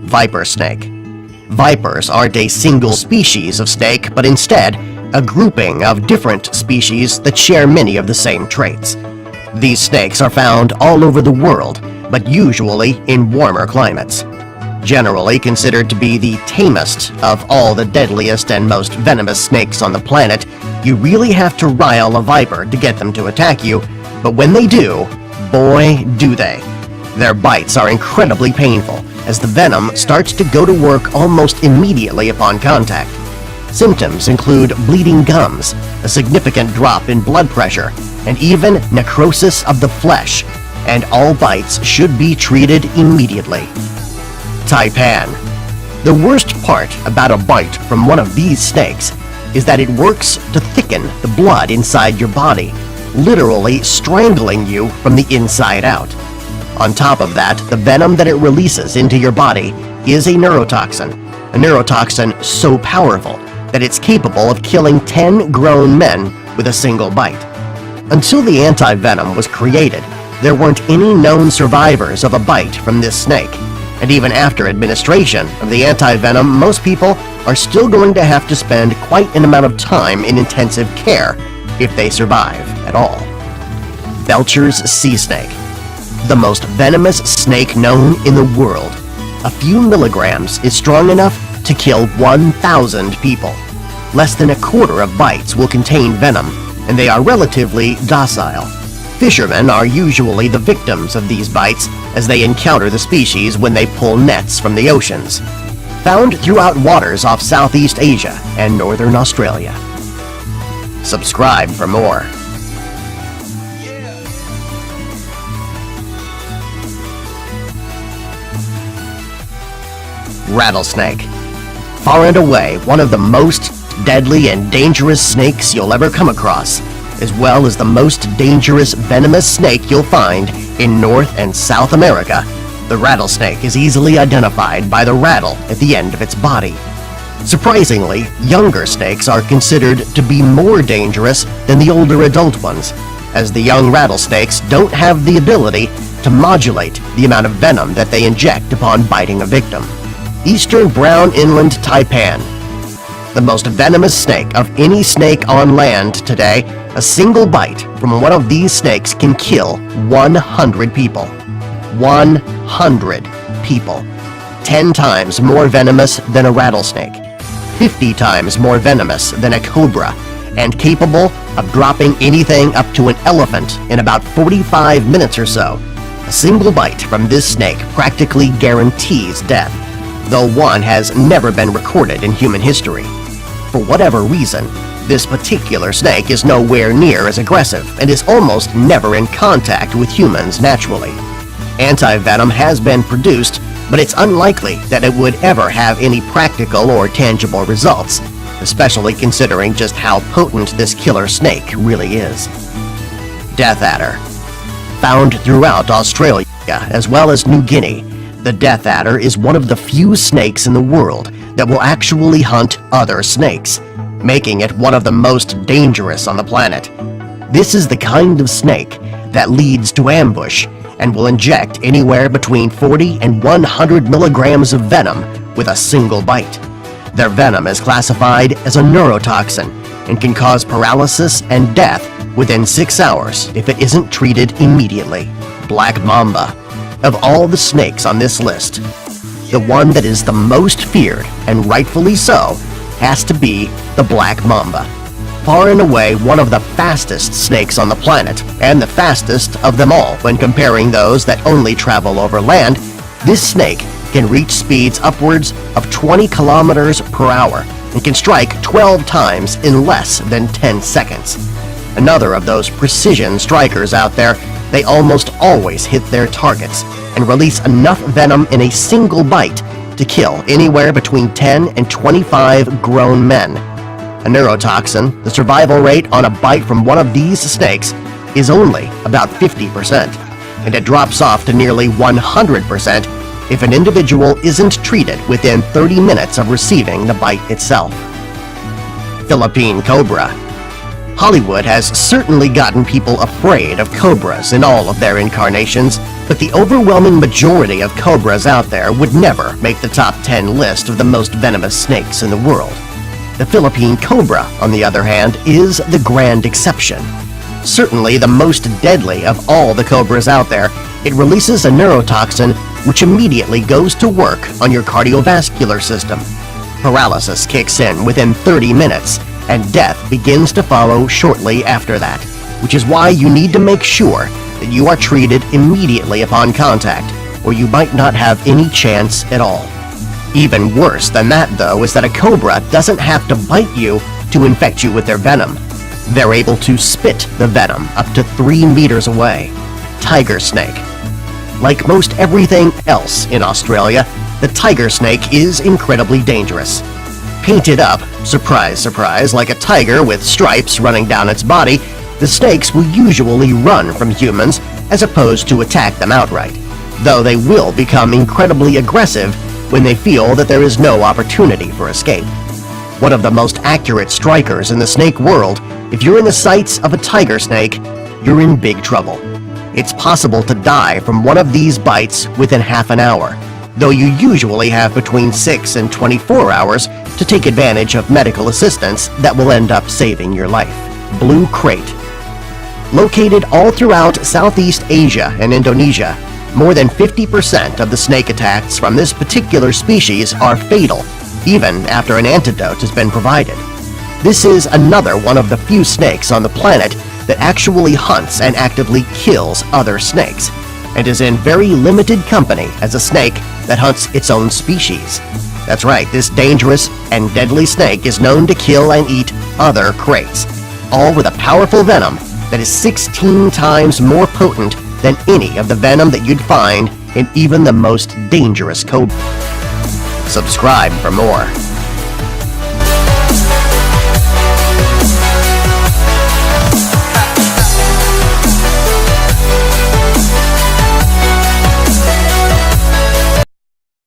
Viper snake. Vipers aren't a single species of snake, but instead a grouping of different species that share many of the same traits. These snakes are found all over the world, but usually in warmer climates. Generally considered to be the tamest of all the deadliest and most venomous snakes on the planet, you really have to rile a viper to get them to attack you, but when they do, boy do they. Their bites are incredibly painful, as the venom starts to go to work almost immediately upon contact. Symptoms include bleeding gums, a significant drop in blood pressure, and even necrosis of the flesh, and all bites should be treated immediately. Taipan. The worst part about a bite from one of these snakes is that it works to thicken the blood inside your body, literally strangling you from the inside out. On top of that, the venom that it releases into your body is a neurotoxin so powerful that it's capable of killing 10 grown men with a single bite. Until the antivenom was created, there weren't any known survivors of a bite from this snake, and even after administration of the antivenom, most people are still going to have to spend quite an amount of time in intensive care if they survive at all. Belcher's sea snake. The most venomous snake known in the world. A few milligrams is strong enough to kill 1,000 people. Less than a quarter of bites will contain venom, and they are relatively docile. Fishermen are usually the victims of these bites as they encounter the species when they pull nets from the oceans. Found throughout waters off Southeast Asia and Northern Australia. Subscribe for more. Rattlesnake. Far and away one of the most deadly and dangerous snakes you'll ever come across, as well as the most dangerous venomous snake you'll find in North and South America. The rattlesnake is easily identified by the rattle at the end of its body. Surprisingly, younger snakes are considered to be more dangerous than the older adult ones, as the young rattlesnakes don't have the ability to modulate the amount of venom that they inject upon biting a victim. Eastern brown inland taipan. The most venomous snake of any snake on land today, a single bite from one of these snakes can kill 100 people. 100 people. 10 times more venomous than a rattlesnake. 50 times more venomous than a cobra, and capable of dropping anything up to an elephant in about 45 minutes or so. A single bite from this snake practically guarantees death, though one has never been recorded in human history. For whatever reason, this particular snake is nowhere near as aggressive and is almost never in contact with humans naturally. Antivenom has been produced, but it's unlikely that it would ever have any practical or tangible results, especially considering just how potent this killer snake really is. Death adder. Found throughout Australia as well as New Guinea, the death adder is one of the few snakes in the world that will actually hunt other snakes, making it one of the most dangerous on the planet. This is the kind of snake that leads to ambush and will inject anywhere between 40 and 100 milligrams of venom with a single bite. Their venom is classified as a neurotoxin and can cause paralysis and death within 6 hours if it isn't treated immediately. Black Mamba. Of all the snakes on this list, the one that is the most feared, and rightfully so, has to be the Black Mamba. Far and away one of the fastest snakes on the planet, and the fastest of them all when comparing those that only travel over land, this snake can reach speeds upwards of 20 kilometers per hour and can strike 12 times in less than 10 seconds. Another of those precision strikers out there, they almost always hit their targets and release enough venom in a single bite to kill anywhere between 10 and 25 grown men. A neurotoxin, the survival rate on a bite from one of these snakes is only about 50%, and it drops off to nearly 100% if an individual isn't treated within 30 minutes of receiving the bite itself. Philippine Cobra. Hollywood has certainly gotten people afraid of cobras in all of their incarnations, But the overwhelming majority of cobras out there would never make the top 10 list of the most venomous snakes in the world. The Philippine Cobra, on the other hand, is the grand exception. Certainly the most deadly of all the cobras out there, it releases a neurotoxin which immediately goes to work on your cardiovascular system. Paralysis kicks in within 30 minutes, and death begins to follow shortly after that, which is why you need to make sure that you are treated immediately upon contact, or you might not have any chance at all. Even worse than that, though, is that a cobra doesn't have to bite you to infect you with their venom. They're able to spit the venom up to 3 meters away. Tiger snake. Like most everything else in Australia, the tiger snake is incredibly dangerous. Painted up, surprise, surprise, like a tiger with stripes running down its body, the snakes will usually run from humans as opposed to attack them outright, though they will become incredibly aggressive when they feel that there is no opportunity for escape. One of the most accurate strikers in the snake world, if you're in the sights of a tiger snake, you're in big trouble. It's possible to die from one of these bites within half an hour, though you usually have between 6 and 24 hours to take advantage of medical assistance that will end up saving your life. Blue Krait. Located all throughout Southeast Asia and Indonesia, more than 50% of the snake attacks from this particular species are fatal, even after an antidote has been provided. This is another one of the few snakes on the planet that actually hunts and actively kills other snakes, and is in very limited company as a snake that hunts its own species. That's right, this dangerous and deadly snake is known to kill and eat other kraits, all with a powerful venom that is 16 times more potent than any of the venom that you'd find in even the most dangerous cobra. Subscribe for more.